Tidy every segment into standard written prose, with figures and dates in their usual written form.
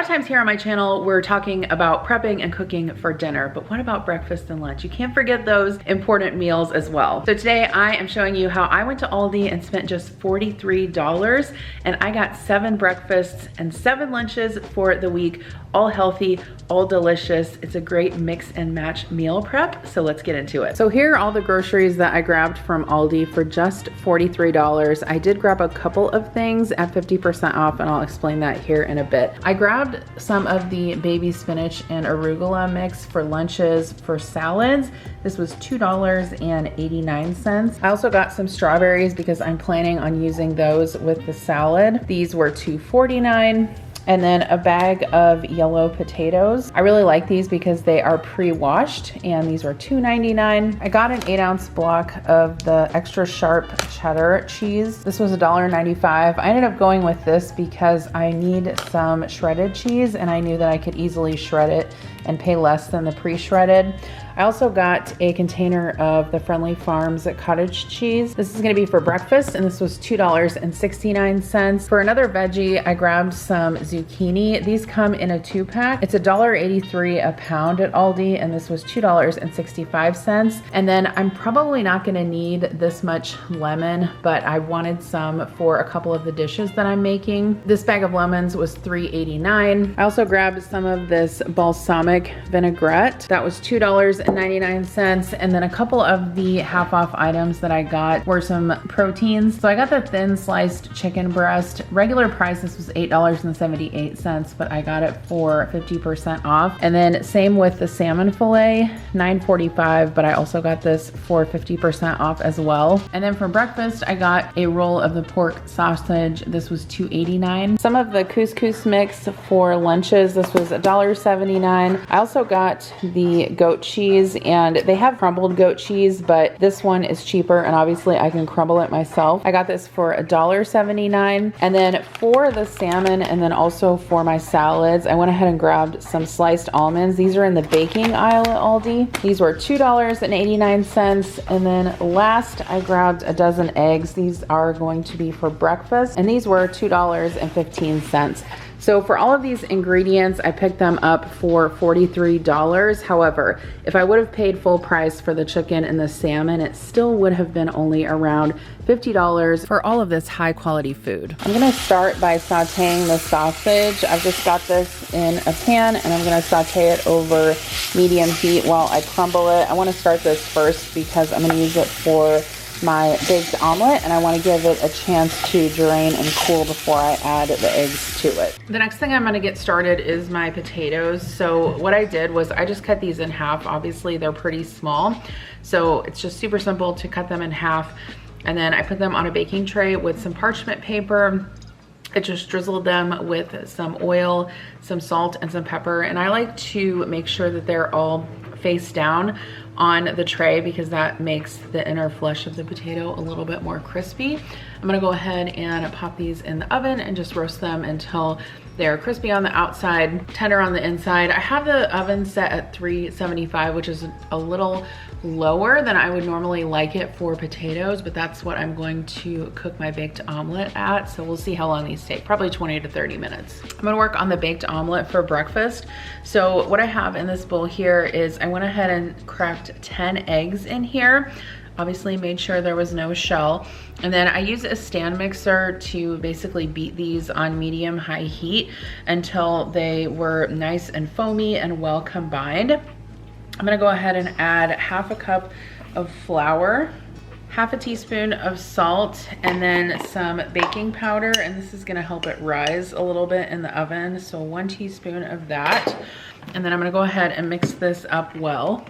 lot of times here on my channel, we're talking about prepping and cooking for dinner, but what about breakfast and lunch? You can't forget those important meals as well. So today I am showing you how I went to Aldi and spent just $43 and I got 7 breakfasts and 7 lunches for the week, all healthy, all delicious. It's a great mix and match meal prep, so let's get into it. So here are all the groceries that I grabbed from Aldi for just $43. I did grab a couple of things at 50% off, and I'll explain that here in a bit. I grabbed some of the baby spinach and arugula mix for lunches. For salads, this was $2.89. I also got some strawberries because I'm planning on using those with the salad. These were $2.49. And then a bag of yellow potatoes. I really like these because they are pre-washed, and these were $2.99. I got an 8-ounce block of the extra sharp cheddar cheese. This was $1.95. I ended up going with this because I need some shredded cheese, and I knew that I could easily shred it and pay less than the pre-shredded. I also got a container of the Friendly Farms Cottage cheese. This is gonna be for breakfast, and this was $2.69. For another veggie, I grabbed some zucchini. These come in a 2-pack. It's $1.83 a pound at Aldi, and this was $2.65. And then I'm probably not gonna need this much lemon, but I wanted some for a couple of the dishes that I'm making. This bag of lemons was $3.89. I also grabbed some of this balsamic vinaigrette. That was $2.99. And then a couple of the half-off items that I got were some proteins. So I got the thin sliced chicken breast. Regular price, this was $8.78, but I got it for 50% off. And then same with the salmon fillet, $9.45, but I also got this for 50% off as well. And then for breakfast, I got a roll of the pork sausage. This was $2.89. Some of the couscous mix for lunches, this was $1.79. I also got the goat cheese, and they have crumbled goat cheese, but this one is cheaper, and obviously I can crumble it myself. I got this for $1.79. And then for the salmon, and then also for my salads, I went ahead and grabbed some sliced almonds. These are in the baking aisle at Aldi. These were $2.89. And then last, I grabbed a dozen eggs. These are going to be for breakfast, and these were $2.15. So for all of these ingredients, I picked them up for $43. However, if I would have paid full price for the chicken and the salmon, it still would have been only around $50 for all of this high quality food. I'm gonna start by sauteing the sausage. I've just got this in a pan, and I'm gonna saute it over medium heat while I crumble it. I wanna start this first because I'm gonna use it for my baked omelet, and I want to give it a chance to drain and cool before I add the eggs to it. The next thing I'm going to get started is my potatoes. So what I did was I just cut these in half. Obviously they're pretty small, so it's just super simple to cut them in half, and then I put them on a baking tray with some parchment paper. I just drizzled them with some oil, some salt, and some pepper, and I like to make sure that they're all face down on the tray because that makes the inner flesh of the potato a little bit more crispy. I'm gonna go ahead and pop these in the oven and just roast them until they're crispy on the outside, tender on the inside. I have the oven set at 375, which is a little lower than I would normally like it for potatoes, but that's what I'm going to cook my baked omelet at. So we'll see how long these take, probably 20 to 30 minutes. I'm gonna work on the baked omelet for breakfast. So what I have in this bowl here is I went ahead and cracked 10 eggs in here. Obviously made sure there was no shell. And then I use a stand mixer to basically beat these on medium-high heat until they were nice and foamy and well combined. I'm gonna go ahead and add half a cup of flour, half a teaspoon of salt, and then some baking powder, and this is gonna help it rise a little bit in the oven. So 1 teaspoon of that. And then I'm gonna go ahead and mix this up well.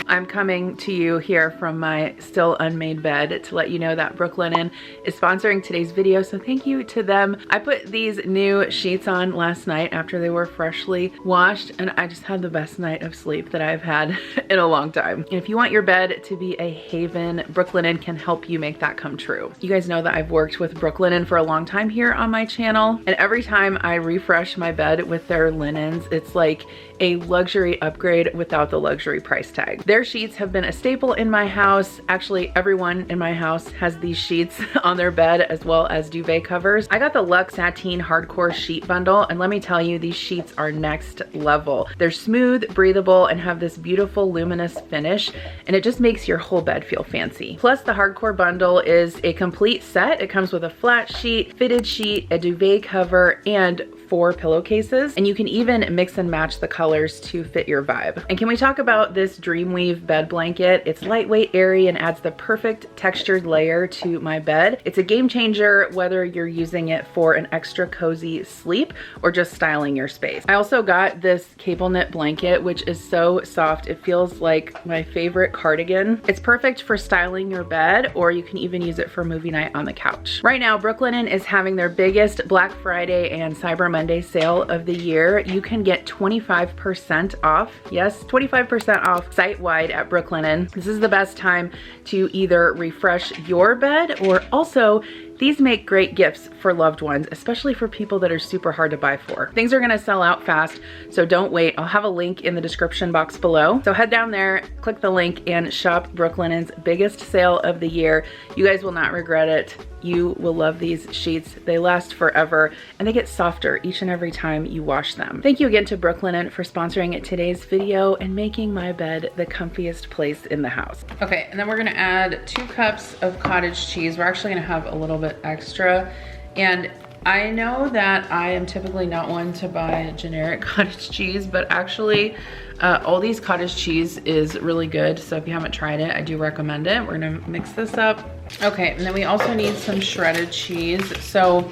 I'm coming to you here from my still unmade bed to let you know that Brooklinen is sponsoring today's video, so thank you to them. I put these new sheets on last night after they were freshly washed, and I just had the best night of sleep that I've had in a long time. And if you want your bed to be a haven, Brooklinen can help you make that come true. You guys know that I've worked with Brooklinen for a long time here on my channel, and every time I refresh my bed with their linens, it's like a luxury upgrade without the luxury price tag. Their Their sheets have been a staple in my house. Actually, everyone in my house has these sheets on their bed, as well as duvet covers. I got the Luxe Sateen Hardcore Sheet Bundle, and let me tell you, these sheets are next level. They're smooth, breathable, and have this beautiful luminous finish, and it just makes your whole bed feel fancy. Plus, the Hardcore Bundle is a complete set. It comes with a flat sheet, fitted sheet, a duvet cover, and 4 pillowcases, and you can even mix and match the colors to fit your vibe. And can we talk about this Dreamweave bed blanket? It's lightweight, airy, and adds the perfect textured layer to my bed. It's a game changer whether you're using it for an extra cozy sleep or just styling your space. I also got this cable knit blanket, which is so soft. It feels like my favorite cardigan. It's perfect for styling your bed, or you can even use it for movie night on the couch. Right now, Brooklinen is having their biggest Black Friday and Cyber Monday sale of the year. You can get 25% off. Yes, 25% off site-wide at Brooklinen. This is the best time to either refresh your bed, or also these make great gifts for loved ones, especially for people that are super hard to buy for. Things are gonna sell out fast, so don't wait. I'll have a link in the description box below. So head down there, click the link, and shop Brooklinen's biggest sale of the year. You guys will not regret it. You will love these sheets. They last forever, and they get softer each and every time you wash them. Thank you again to Brooklinen for sponsoring today's video and making my bed the comfiest place in the house. Okay, and then we're gonna add 2 cups of cottage cheese. We're actually gonna have a little bit extra, and I know that I am typically not one to buy generic cottage cheese, but actually Aldi's cottage cheese is really good. So if you haven't tried it, I do recommend it. We're gonna mix this up. Okay, and then we also need some shredded cheese. So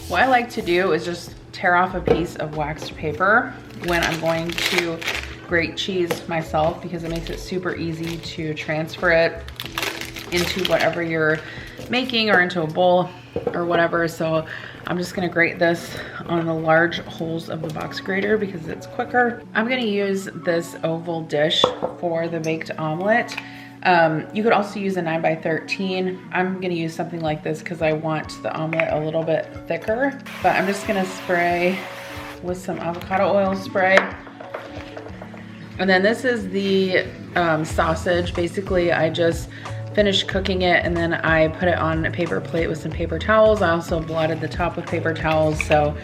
what I like to do is just tear off a piece of waxed paper when I'm going to grate cheese myself, because it makes it super easy to transfer it into whatever you're making or into a bowl or whatever. So I'm just gonna grate this on the large holes of the box grater because it's quicker. I'm gonna use this oval dish for the baked omelet. You could also use a 9x13. I'm gonna use something like this because I want the omelet a little bit thicker, but I'm just gonna spray with some avocado oil spray. And then this is the sausage. Basically, I just finished cooking it and then I put it on a paper plate with some paper towels. I also blotted the top with paper towels, so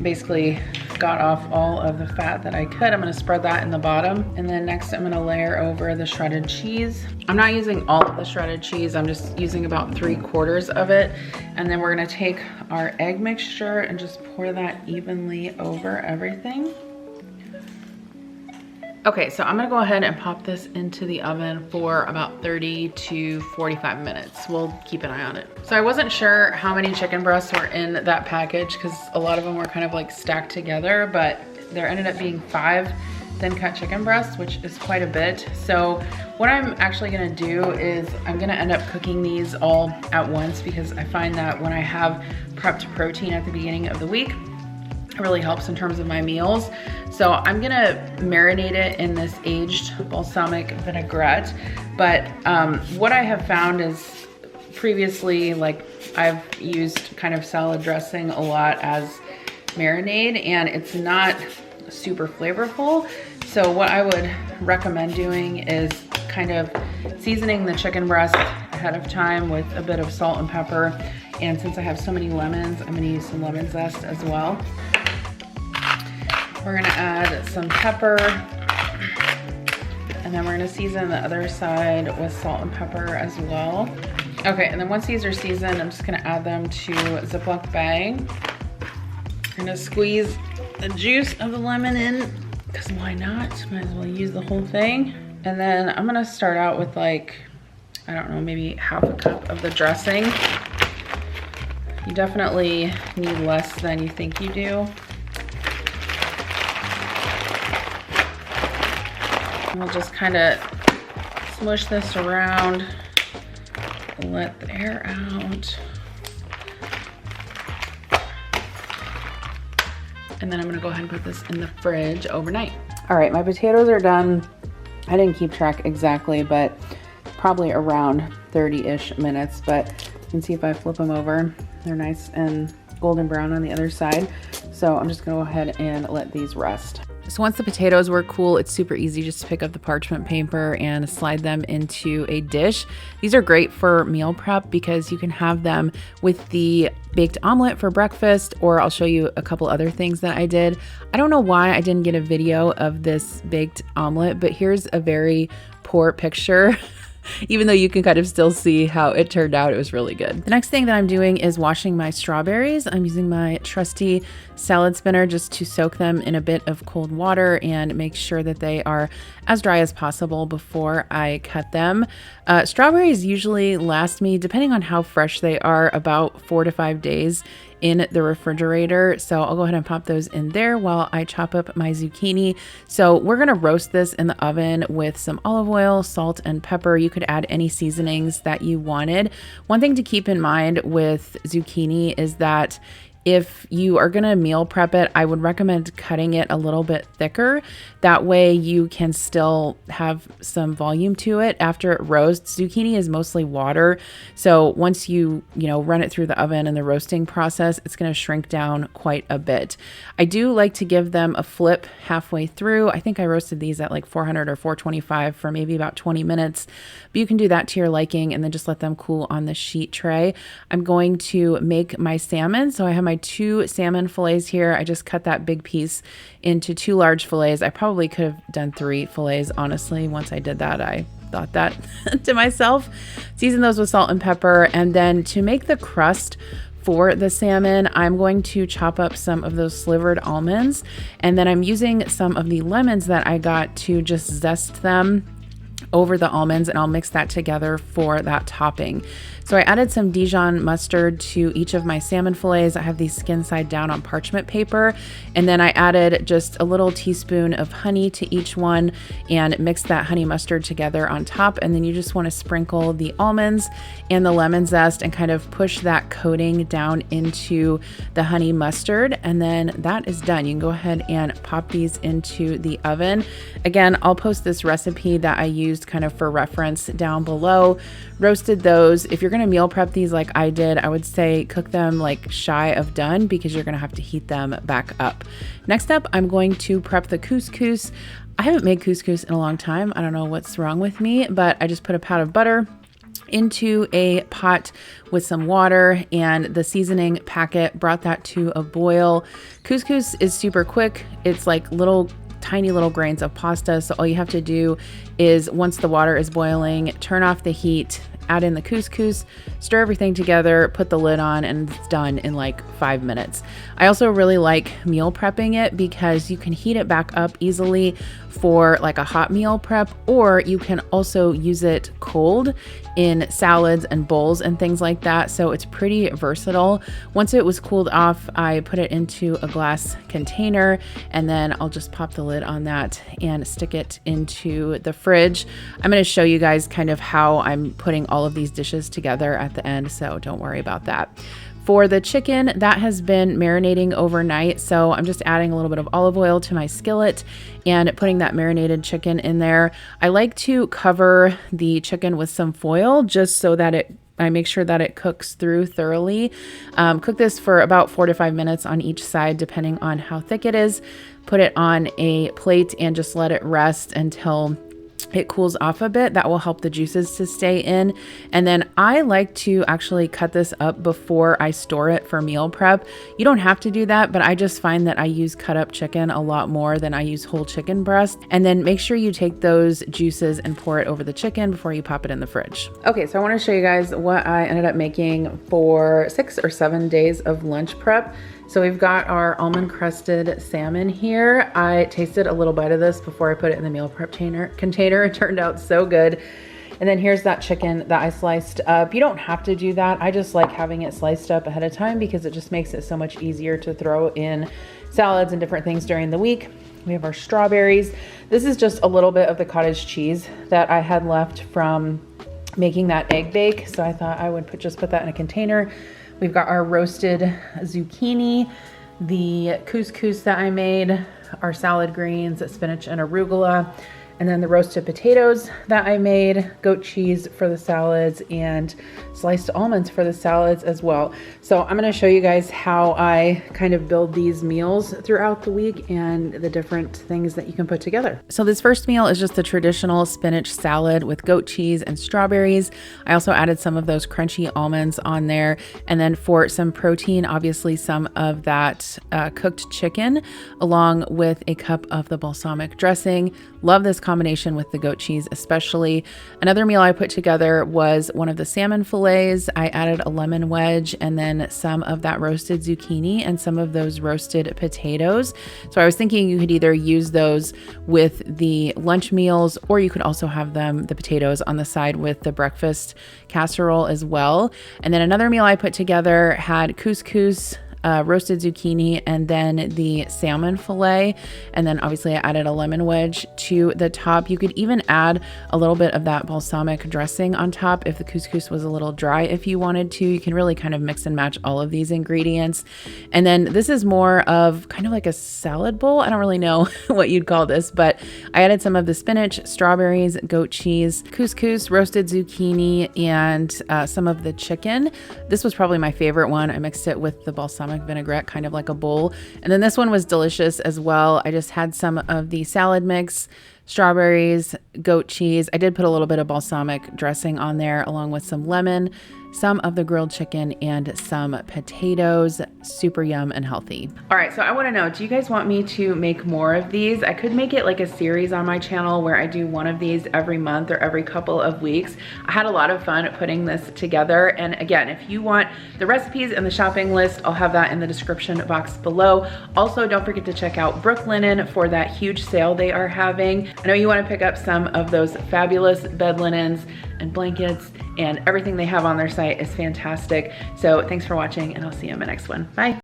basically got off all of the fat that I could. I'm gonna spread that in the bottom, and then next I'm gonna layer over the shredded cheese. I'm not using all of the shredded cheese, I'm just using about 3/4 of it. And then we're gonna take our egg mixture and just pour that evenly over everything. Okay, so I'm gonna go ahead and pop this into the oven for about 30 to 45 minutes. We'll keep an eye on it. So I wasn't sure how many chicken breasts were in that package because a lot of them were kind of like stacked together, but there ended up being 5 thin cut chicken breasts, which is quite a bit. So what I'm actually gonna do is I'm gonna end up cooking these all at once, because I find that when I have prepped protein at the beginning of the week, it really helps in terms of my meals. So I'm gonna marinate it in this aged balsamic vinaigrette. But what I have found is previously, like, I've used kind of salad dressing a lot as marinade, and it's not super flavorful. So what I would recommend doing is kind of seasoning the chicken breast ahead of time with a bit of salt and pepper. And since I have so many lemons, I'm gonna use some lemon zest as well. We're gonna add some pepper, and then we're gonna season the other side with salt and pepper as well. Okay, and then once these are seasoned, I'm just gonna add them to a Ziploc bag. I'm gonna squeeze the juice of the lemon in, because why not? Might as well use the whole thing. And then I'm gonna start out with, like, I don't know, maybe half a cup of the dressing. You definitely need less than you think you do. And we'll just kind of smush this around, let the air out. And then I'm gonna go ahead and put this in the fridge overnight. All right, my potatoes are done. I didn't keep track exactly, but probably around 30-ish minutes. But you can see if I flip them over, they're nice and golden brown on the other side. So I'm just gonna go ahead and let these rest. So once the potatoes were cool, it's super easy just to pick up the parchment paper and slide them into a dish. These are great for meal prep because you can have them with the baked omelet for breakfast, or I'll show you a couple other things that I did. I don't know why I didn't get a video of this baked omelet, but here's a very poor picture. Even though you can kind of still see how it turned out, it was really good. The next thing that I'm doing is washing my strawberries. I'm using my trusty salad spinner just to soak them in a bit of cold water and make sure that they are as dry as possible before I cut them. Strawberries usually last me, depending on how fresh they are, about 4 to 5 days in the refrigerator. So I'll go ahead and pop those in there while I chop up my zucchini. So we're gonna roast this in the oven with some olive oil, salt, and pepper. You could add any seasonings that you wanted. One thing to keep in mind with zucchini is that if you are gonna meal prep it, I would recommend cutting it a little bit thicker. That way you can still have some volume to it after it roasts. Zucchini is mostly water. So once you run it through the oven and the roasting process, it's gonna shrink down quite a bit. I do like to give them a flip halfway through. I think I roasted these at like 400 or 425 for maybe about 20 minutes, but you can do that to your liking and then just let them cool on the sheet tray. I'm going to make my salmon. So I have my 2 salmon fillets here. I just cut that big piece into 2 large fillets. I probably could have done 3 fillets, honestly. Once I did that, I thought that to myself. Season those with salt and pepper. And then to make the crust for the salmon, I'm going to chop up some of those slivered almonds. And then I'm using some of the lemons that I got to just zest them over the almonds, and I'll mix that together for that topping. So I added some Dijon mustard to each of my salmon fillets. I have these skin side down on parchment paper. And then I added just a little teaspoon of honey to each one and mixed that honey mustard together on top. And then you just want to sprinkle the almonds and the lemon zest and kind of push that coating down into the honey mustard. And then that is done. You can go ahead and pop these into the oven. Again, I'll post this recipe that I used kind of for reference down below. Roasted those. If you're going to meal prep these like I did, I would say cook them like shy of done because you're going to have to heat them back up. Next up, I'm going to prep the couscous. I haven't made couscous in a long time. I don't know what's wrong with me, but I just put a pat of butter into a pot with some water and the seasoning packet, brought that to a boil. Couscous is super quick. It's like tiny little grains of pasta. So all you have to do is, once the water is boiling, turn off the heat, add in the couscous, stir everything together, put the lid on, and it's done in like 5 minutes. I also really like meal prepping it because you can heat it back up easily for like a hot meal prep, or you can also use it cold in salads and bowls and things like that. So it's pretty versatile. Once it was cooled off, I put it into a glass container, and then I'll just pop the lid on that and stick it into the fridge. I'm going to show you guys kind of how I'm putting all of these dishes together at the end, so don't worry about that. For the chicken, that has been marinating overnight, so I'm just adding a little bit of olive oil to my skillet and putting that marinated chicken in there. I like to cover the chicken with some foil just so that I make sure that it cooks through thoroughly. Cook this for about 4 to 5 minutes on each side, depending on how thick it is. Put it on a plate and just let it rest until it cools off a bit. That will help the juices to stay in. And then I like to actually cut this up before I store it for meal prep. You don't have to do that, but I just find that I use cut up chicken a lot more than I use whole chicken breast. And then make sure you take those juices and pour it over the chicken before you pop it in the fridge. Okay, so I want to show you guys what I ended up making for 6 or 7 days of lunch prep. So we've got our almond crusted salmon here. I tasted a little bite of this before I put it in the meal prep container. It turned out so good. And then here's that chicken that I sliced up. You don't have to do that. I just like having it sliced up ahead of time because it just makes it so much easier to throw in salads and different things during the week. We have our strawberries. This is just a little bit of the cottage cheese that I had left from making that egg bake. So I thought I would just put that in a container. We've got our roasted zucchini, the couscous that I made, our salad greens, spinach and arugula, And then the roasted potatoes that I made, goat cheese for the salads, and sliced almonds for the salads as well. So I'm gonna show you guys how I kind of build these meals throughout the week and the different things that you can put together. So this first meal is just the traditional spinach salad with goat cheese and strawberries. I also added some of those crunchy almonds on there. And then for some protein, obviously some of that cooked chicken, along with a cup of the balsamic dressing. Love this combination with the goat cheese especially. Another meal I put together was one of the salmon fillets. I added a lemon wedge and then some of that roasted zucchini and some of those roasted potatoes. So I was thinking you could either use those with the lunch meals, or you could also have the potatoes on the side with the breakfast casserole as well. And then another meal I put together had couscous, roasted zucchini, and then the salmon fillet. And then obviously I added a lemon wedge to the top. You could even add a little bit of that balsamic dressing on top if the couscous was a little dry if you wanted to. You can really kind of mix and match all of these ingredients. And then this is more of kind of like a salad bowl. I don't really know what you'd call this, but I added some of the spinach, strawberries, goat cheese, couscous, roasted zucchini, and some of the chicken. This was probably my favorite one. I mixed it with the balsamic vinaigrette, kind of like a bowl. And then this one was delicious as well. I just had some of the salad mix, strawberries, goat cheese. I did put a little bit of balsamic dressing on there along with some lemon, some of the grilled chicken, and some potatoes. Super yum and healthy. All right, so I want to know, do you guys want me to make more of these? I could make it like a series on my channel where I do one of these every month or every couple of weeks. I had a lot of fun putting this together. And again, if you want the recipes and the shopping list, I'll have that in the description box below. Also, don't forget to check out Brooklinen for that huge sale they are having. I know you want to pick up some of those fabulous bed linens and blankets, and everything they have on their site is fantastic. So thanks for watching, and I'll see you in my next one. Bye.